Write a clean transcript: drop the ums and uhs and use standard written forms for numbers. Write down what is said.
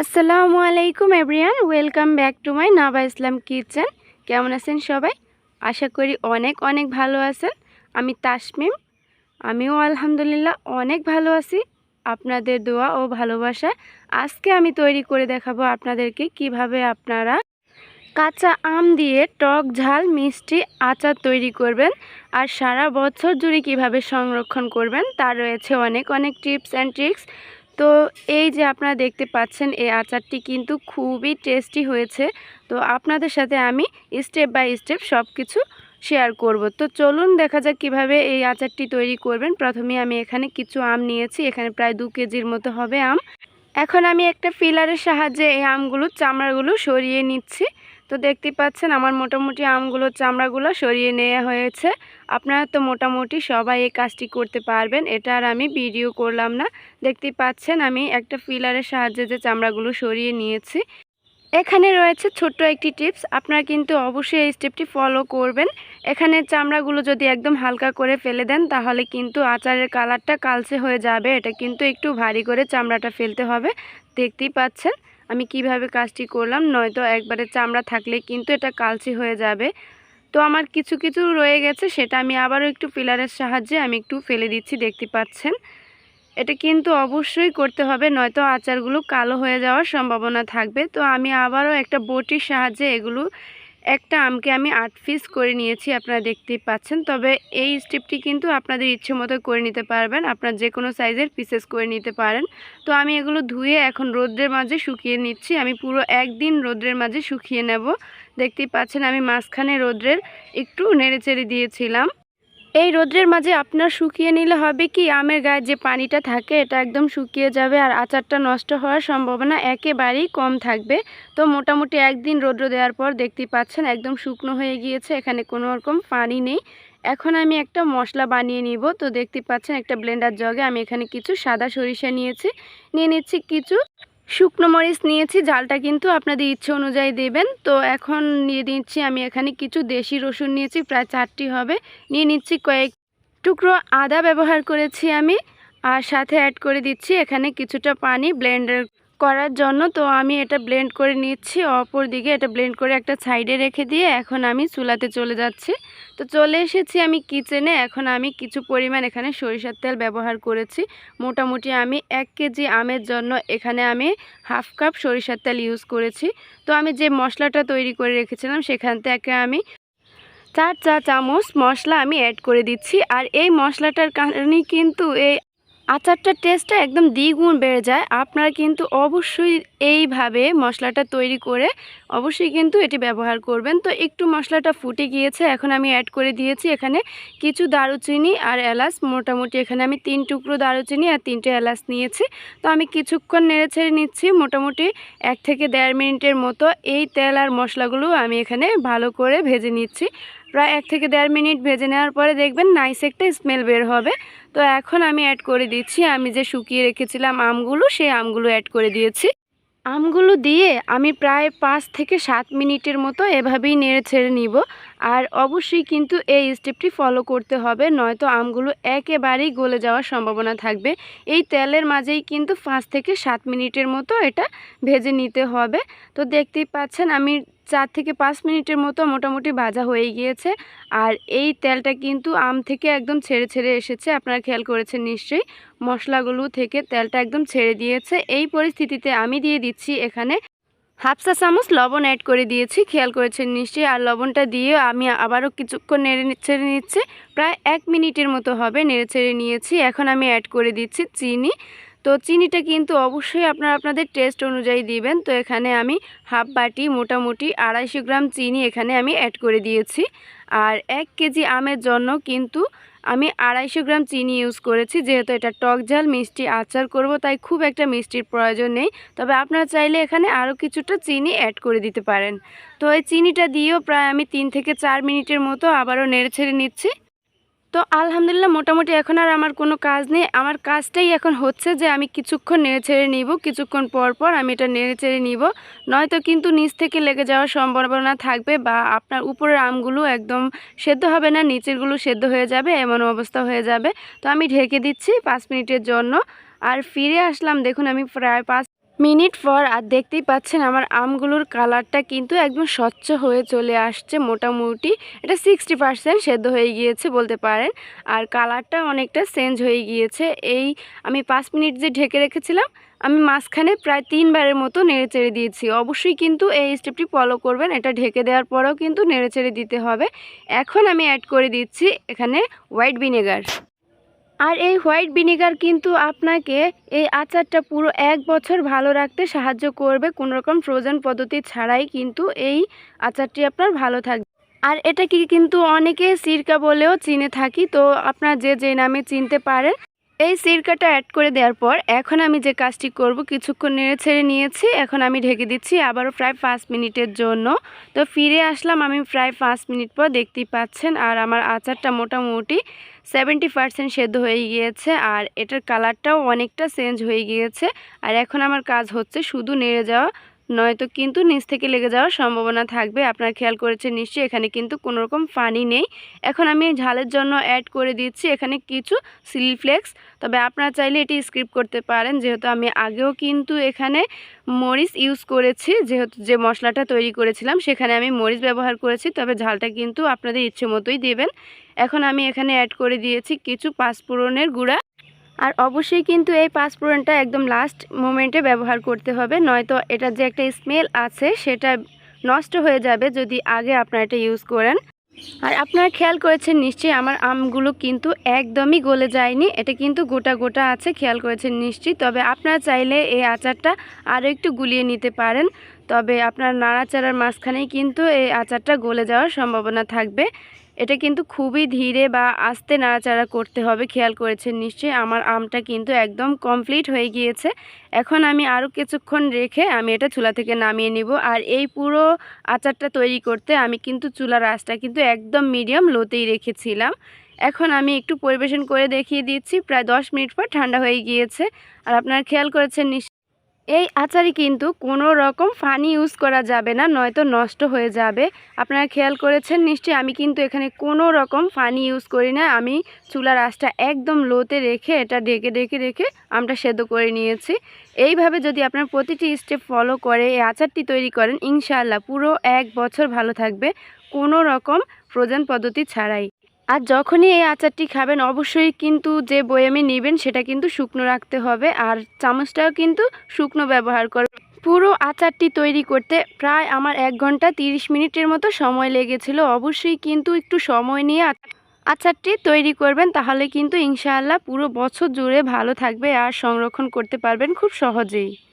আসসালামু আলাইকুম everyone, welcome back to my Naba Islam kitchen. কেমন আছেন সবাই? আশা করি অনেক অনেক ভালো আছেন। আমি তাসমিম, আমিও আলহামদুলিল্লাহ অনেক ভালো আছি। আপনাদের দোয়া ও ভালোবাসা আজকে আমি তৈরি করে দেখাবো আপনাদেরকে কিভাবে আপনারা কাঁচা আম দিয়ে টক ঝাল মিষ্টি আচার তৈরি করবেন আর সারা বছর জুড়ে কিভাবে সংরক্ষণ করবেন তার রয়েছে অনেক অনেক টিপস অ্যান্ড ট্রিক্স। তো এই যে আপনারা দেখতে পাচ্ছেন এই আচারটি কিন্তু খুবই টেস্টি হয়েছে। তো আপনাদের সাথে আমি স্টেপ বাই স্টেপ সব কিছু শেয়ার করব। তো চলুন দেখা যাক কিভাবে এই আচারটি তৈরি করবেন। প্রথমে আমি এখানে কিছু আম নিয়েছি, এখানে প্রায় 2 কেজির মতো হবে আম। এখন আমি একটা ফিলারের সাহায্যে এই আমগুলোর চামড়াগুলো সরিয়ে নিচ্ছি। তো দেখতেই পাচ্ছেন আমার মোটামুটি আমগুলোর চামড়াগুলো সরিয়ে নেওয়া হয়েছে। আপনারা তো মোটামুটি সবাই এই কাজটি করতে পারবেন, এটা আর আমি ভিডিও করলাম না। দেখতেই পাচ্ছেন আমি একটা ফিলারের সাহায্যে যে চামড়াগুলো সরিয়ে নিয়েছি। এখানে রয়েছে ছোট্ট একটি টিপস, আপনারা কিন্তু অবশ্যই এই স্টেপটি ফলো করবেন। এখানে চামড়াগুলো যদি একদম হালকা করে ফেলে দেন তাহলে কিন্তু আচারের কালারটা কালচে হয়ে যাবে। এটা কিন্তু একটু ভারী করে চামড়াটা ফেলতে হবে। দেখতেই পাচ্ছেন আমি কিভাবে কাজটি করলাম, নয়তো একবারে চামড়া থাকলে কিন্তু এটা কালচে হয়ে যাবে। তো আমার কিছু কিছু রয়ে গেছে, সেটা আমি আবারও একটু পিলারের সাহায্যে আমি একটু ফেলে দিচ্ছি। দেখতে পাচ্ছেন এটা কিন্তু অবশ্যই করতে হবে, নয়তো আচারগুলো কালো হয়ে যাওয়ার সম্ভাবনা থাকবে। তো আমি আবারও একটা বটির সাহায্যে এগুলো একটা আমকে আমি 8 পিস করে নিয়েছি, আপনারা দেখতেই পাচ্ছেন। তবে এই স্টেপটি কিন্তু আপনাদের ইচ্ছে মতো করে নিতে পারবেন, আপনার যে কোনো সাইজের পিসেস করে নিতে পারেন। তো আমি এগুলো ধুয়ে এখন রোদ্রের মাঝে শুকিয়ে নিচ্ছি। আমি পুরো একদিন রোদ্রের মাঝে শুকিয়ে নেব। দেখতেই পাচ্ছেন আমি মাঝখানে রোদ্রের একটু নেড়েচেড়ে দিয়েছিলাম। এই রোদ্রের মাঝে আপনার শুকিয়ে নিলে হবে কি, আমের গায়ে যে পানিটা থাকে এটা একদম শুকিয়ে যাবে আর আচারটা নষ্ট হওয়ার সম্ভাবনা একেবারেই কম থাকবে। তো মোটামুটি একদিন রোদ্র দেওয়ার পর দেখতেই পাচ্ছেন একদম শুকনো হয়ে গিয়েছে, এখানে কোনো রকম পানি নেই। এখন আমি একটা মশলা বানিয়ে নিব। তো দেখতে পাচ্ছেন একটা ব্লেন্ডার জগে আমি এখানে কিছু সাদা সরিষা নিয়ে নিচ্ছি কিছু শুকনো মরিচ নিয়েছি, ঝালটা কিন্তু আপনাদের ইচ্ছে অনুযায়ী দেবেন। তো এখন নিয়ে নিচ্ছি আমি এখানে কিছু দেশি রসুন নিয়েছি, প্রায় 4টি হবে। নিয়ে নিচ্ছি কয়েক টুকরো আদা ব্যবহার করেছি আমি, আর সাথে অ্যাড করে দিচ্ছি এখানে কিছুটা পানি ব্লেন্ডার করার জন্য। তো আমি এটা ব্লেন্ড করে নিচ্ছি, অপর দিকে এটা ব্লেন্ড করে একটা সাইডে রেখে দিয়ে এখন আমি চুলাতে চলে যাচ্ছি। তো চলে এসেছি আমি কিচেনে। এখন আমি কিছু পরিমাণ এখানে সরিষার তেল ব্যবহার করেছি। মোটামুটি আমি 1 কেজি আমের জন্য এখানে আমি হাফ কাপ সরিষার তেল ইউজ করেছি। তো আমি যে মশলাটা তৈরি করে রেখেছিলাম সেখান থেকে আমি 4 চা চামচ মশলা আমি অ্যাড করে দিচ্ছি। আর এই মশলাটার কারণেই কিন্তু এই আচারটার টেস্টটা একদম দ্বিগুণ বেড়ে যায়। আপনারা কিন্তু অবশ্যই এইভাবে মশলাটা তৈরি করে অবশ্যই কিন্তু এটি ব্যবহার করবেন। তো একটু মশলাটা ফুটে গিয়েছে, এখন আমি অ্যাড করে দিয়েছি এখানে কিছু দারুচিনি আর এলাচ। মোটামুটি এখানে আমি 3 টুকরো দারুচিনি আর 3টে এলাচ নিয়েছি। তো আমি কিছুক্ষণ নেড়ে ছেড়ে নিচ্ছি, মোটামুটি 1 থেকে 1.5 মিনিটের মতো এই তেল আর মশলাগুলো আমি এখানে ভালো করে ভেজে নিচ্ছি। প্রায় 1 থেকে 1.5 মিনিট ভেজে নেওয়ার পরে দেখবেন নাইস একটা স্মেল বের হবে। তো এখন আমি অ্যাড করে দিচ্ছি আমি যে শুকিয়ে রেখেছিলাম আমগুলো, সেই আমগুলো অ্যাড করে দিয়েছি। আমগুলো দিয়ে আমি প্রায় 5 থেকে 7 মিনিটের মতো এভাবেই নেড়ে ছেড়ে নিব। আর অবশ্যই কিন্তু এই স্টেপটি ফলো করতে হবে, নয়তো আমগুলো একেবারেই গলে যাওয়ার সম্ভাবনা থাকবে। এই তেলের মাঝেই কিন্তু 5 থেকে 7 মিনিটের মতো এটা ভেজে নিতে হবে। তো দেখতেই পাচ্ছেন আমি 4 থেকে 5 মিনিটের মতো মোটামুটি ভাজা হয়ে গিয়েছে। আর এই তেলটা কিন্তু আম থেকে একদম ছেড়ে ছেড়ে এসেছে, আপনারা খেয়াল করেছেন নিশ্চয়ই। মশলাগুলো থেকে তেলটা একদম ছেড়ে দিয়েছে। এই পরিস্থিতিতে আমি দিয়ে দিচ্ছি এখানে হাফ চা চামচ লবণ অ্যাড করে দিয়েছি, খেয়াল করেছেন নিশ্চয়ই। আর লবণটা দিয়ে আমি আবারও কিছুক্ষণ নেড়ে ছেড়ে নিচ্ছি, প্রায় 1 মিনিটের মতো হবে নেড়ে ছেড়ে নিয়েছি। এখন আমি অ্যাড করে দিচ্ছি চিনি। তো চিনিটা কিন্তু অবশ্যই আপনারা আপনাদের টেস্ট অনুযায়ী দিবেন। তো এখানে আমি হাফ বাটি মোটামুটি 250 গ্রাম চিনি এখানে আমি অ্যাড করে দিয়েছি। আর 1 কেজি আমের জন্য কিন্তু আমি 250 গ্রাম চিনি ইউজ করেছি, যেহেতু এটা টক ঝাল মিষ্টি আচার করব, তাই খুব একটা মিষ্টির প্রয়োজন নেই। তবে আপনারা চাইলে এখানে আরও কিছুটা চিনি অ্যাড করে দিতে পারেন। তো এই চিনিটা দিয়েও প্রায় আমি 3 থেকে 4 মিনিটের মতো আবারও নেড়ে ছেড়ে নিচ্ছি। তো আলহামদুলিল্লাহ মোটামুটি এখন আর আমার কোনো কাজ নেই। আমার কাজটাই এখন হচ্ছে যে আমি কিছুক্ষণ নেড়ে ছেড়ে নিব, কিছুক্ষণ পর পর আমি এটা নেড়ে ছেড়ে নিব, নয়তো কিন্তু নিচ থেকে লেগে যাওয়ার সম্ভাবনা থাকবে বা আপনার উপরের আমগুলো একদম সেদ্ধ হবে না, নিচেরগুলো সেদ্ধ হয়ে যাবে, এমন অবস্থা হয়ে যাবে। তো আমি ঢেকে দিচ্ছি 5 মিনিটের জন্য। আর ফিরে আসলাম, দেখুন আমি প্রায় 5 মিনিট পর আর দেখতেই পাচ্ছেন আমার আমগুলোর কালারটা কিন্তু একদম স্বচ্ছ হয়ে চলে আসছে। মোটামুটি এটা 60% সেদ্ধ হয়ে গিয়েছে বলতে পারেন। আর কালারটা অনেকটা চেঞ্জ হয়ে গিয়েছে। এই আমি 5 মিনিট যে ঢেকে রেখেছিলাম, আমি মাঝখানে প্রায় 3 বারের মতো নেড়েচেড়ে দিয়েছি। অবশ্যই কিন্তু এই স্টেপটি ফলো করবেন। এটা ঢেকে দেওয়ার পরেও কিন্তু নেড়েচেড়ে দিতে হবে। এখন আমি অ্যাড করে দিচ্ছি এখানে হোয়াইট ভিনেগার। আর এই হোয়াইট ভিনেগার কিন্তু আপনাকে এই আচারটা পুরো 1 বছর ভালো রাখতে সাহায্য করবে। কোনো রকম ফ্রোজেন পদ্ধতি ছাড়াই কিন্তু এই আচারটি আপনার ভালো থাকবে। আর এটাকে কিন্তু অনেকে সিরকা বলেও চিনে থাকি, তো আপনার যে নামে চিনতে পারেন। এই সিরকাটা অ্যাড করে দেওয়ার পর এখন আমি যে কাজটি করব, কিছুক্ষণ নেড়ে ছেড়ে নিয়েছি। এখন আমি ঢেকে দিচ্ছি আবারও প্রায় 5 মিনিটের জন্য। তো ফিরে আসলাম আমি প্রায় 5 মিনিট পর, দেখতেই পাচ্ছেন। আর আমার আচারটা মোটামুটি 70% সেদ্ধ হয়ে গিয়েছে আর এটার কালারটাও অনেকটা চেঞ্জ হয়ে গিয়েছে। আর এখন আমার কাজ হচ্ছে শুধু নেড়ে যাওয়া, নয়তো কিন্তু নিচ থেকে লেগে যাওয়ার সম্ভাবনা থাকবে। আপনারা খেয়াল করেছেন নিশ্চয়ই, এখানে কিন্তু কোনো রকম পানি নেই। এখন আমি ঝালের জন্য অ্যাড করে দিচ্ছি এখানে কিছু চিলি ফ্লেক্স। তবে আপনারা চাইলে এটি স্কিপ করতে পারেন, যেহেতু আমি আগেও কিন্তু এখানে মরিচ ইউজ করেছি। যেহেতু যে মশলাটা তৈরি করেছিলাম সেখানে আমি মরিচ ব্যবহার করেছি, তবে ঝালটা কিন্তু আপনাদের ইচ্ছে মতোই দেবেন। এখন আমি এখানে অ্যাড করে দিয়েছি কিছু পাঁচফোড়নের গুঁড়া। আর অবশ্যই কিন্তু এই পাঁচফোড়নটা একদম লাস্ট মোমেন্টে ব্যবহার করতে হবে, নয়তো এটার যে একটা স্মেল আছে সেটা নষ্ট হয়ে যাবে যদি আগে আপনারা এটা ইউজ করেন। আর আপনারা খেয়াল করেছেন নিশ্চয়ই আমার আমগুলো কিন্তু একদমই গলে যায়নি, এটা কিন্তু গোটা গোটা আছে, খেয়াল করেছেন নিশ্চয়ই। তবে আপনারা চাইলে এই আচারটা আরও একটু গুলিয়ে নিতে পারেন, তবে আপনার নাড়াচাড়ার মাঝখানেই কিন্তু এই আচারটা গলে যাওয়ার সম্ভাবনা থাকবে। এটা কিন্তু খুবই ধীরে বা আস্তে নাড়াচাড়া করতে হবে, খেয়াল করেছেন নিশ্চয়ই। আমার আমটা কিন্তু একদম কমপ্লিট হয়ে গিয়েছে। এখন আমি আরও কিছুক্ষণ রেখে আমি এটা চুলা থেকে নামিয়ে নিব। আর এই পুরো আচারটা তৈরি করতে আমি কিন্তু চুলার আঁচটা কিন্তু একদম মিডিয়াম লোতেই রেখেছিলাম। এখন আমি একটু পরিবেশন করে দেখিয়ে দিচ্ছি। প্রায় 10 মিনিট পর ঠান্ডা হয়ে গিয়েছে। আর আপনারা খেয়াল করেছেন এই আচারে কিন্তু কোনো রকম পানি ইউজ করা যাবে না, নয়তো নষ্ট হয়ে যাবে। আপনারা খেয়াল করেছেন নিশ্চয়ই, আমি কিন্তু এখানে কোনো রকম পানি ইউজ করি না। আমি চুলার আঁচটা একদম লোতে রেখে এটা ঢেকে ঢেকে রেখে আমটা সেদ্ধ করে নিয়েছি। এইভাবে যদি আপনার প্রতিটি স্টেপ ফলো করে এই আচারটি তৈরি করেন, ইনশাআল্লাহ পুরো 1 বছর ভালো থাকবে, কোনো রকম ফ্রোজেন পদ্ধতি ছাড়াই। আর যখনই এই আচারটি খাবেন অবশ্যই কিন্তু যে বয়ামে নেবেন সেটা কিন্তু শুকনো রাখতে হবে, আর চামচটাও কিন্তু শুকনো ব্যবহার করবেন। পুরো আচারটি তৈরি করতে প্রায় আমার 1 ঘন্টা 30 মিনিটের মতো সময় লেগেছিল। অবশ্যই কিন্তু একটু সময় নিয়ে আচারটি তৈরি করবেন, তাহলে কিন্তু ইনশাআল্লাহ পুরো বছর জুড়ে ভালো থাকবে আর সংরক্ষণ করতে পারবেন খুব সহজেই।